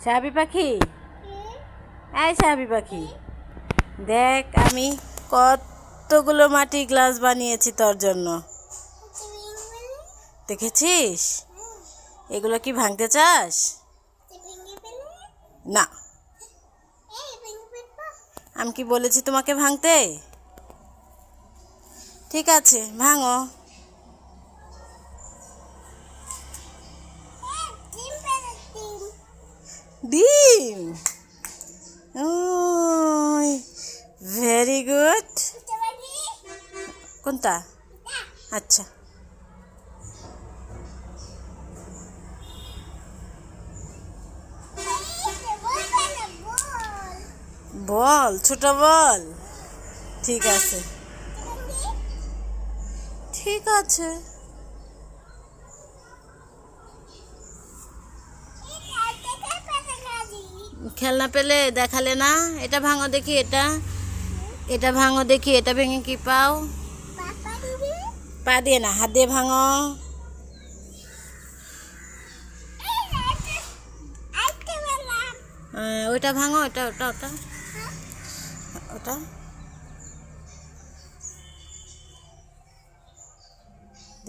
সাবি পাখি, এই সাবি পাখি, দেখ আমি কতগুলো মাটির গ্লাস বানিয়েছি তোর জন্য। দেখেছিস? এগুলো কি ভাঙতে চাস? না, আমি কি বলেছি তোমাকে ভাঙতে? ঠিক আছে, ভাঙো। ডিম, ওই ভেরি গুড। কোনটা? আচ্ছা, বল, ছোট বল। ঠিক আছে, ঠিক আছে। খেলনা পেলে দেখালে না? এটা ভাঙো দেখি, এটা ভাঙো দেখি, এটা ভেঙে কি পাও? পা দিয়ে না, হাত দিয়ে ভাঙো। ওইটা ভাঙো, ওটা ওটা ওটা ওটা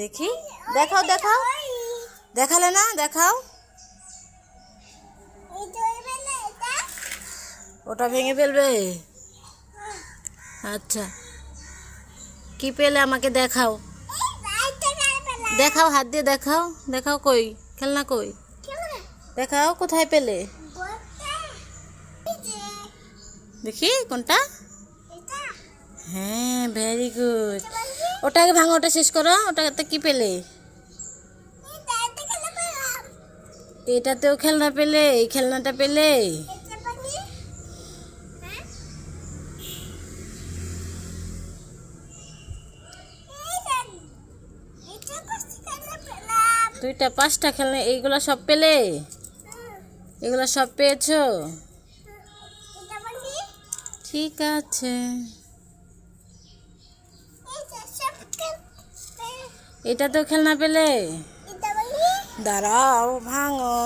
দেখি, দেখাও দেখাও, দেখালে না? দেখাও। ওটা ভেঙে ফেলবে? আচ্ছা, কি পেলে আমাকে দেখাও, দেখাও, হাত দিয়ে দেখাও, দেখাও কই খেলনা, কই দেখাও, কোথায় পেলে দেখি, কোনটা? হ্যাঁ, ভেরি গুড। ওটাকে ভাঙো, ওটা শেষ করো। ওটাতে কি পেলে? এটাতেও খেলনা পেলে, এই খেলনাটা পেলে। দুইটা, পাঁচটা খেলনা, এইগুলা সব পেলে? এগুলা সব পেয়েছো? ঠিক আছে, এটাতেও খেলনা পেলে? দাঁড়াও, ভাঙো।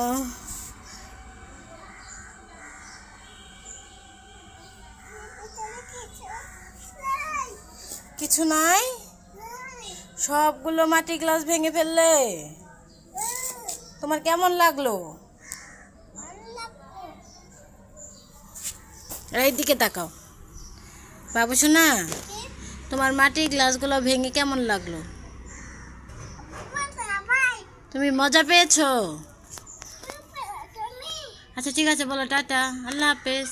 কিছু নাই, সবগুলো মাটি গ্লাস ভেঙে ফেললে। তোমার কেমন লাগলো? এইদিকে তাকাও বাবু সোনা, তোমার মাটির গ্লাসগুলো ভেঙে কেমন লাগলো? তুমি মজা পেয়েছো? আচ্ছা ঠিক আছে, বলো টাটা, আল্লাহ হাফেজ।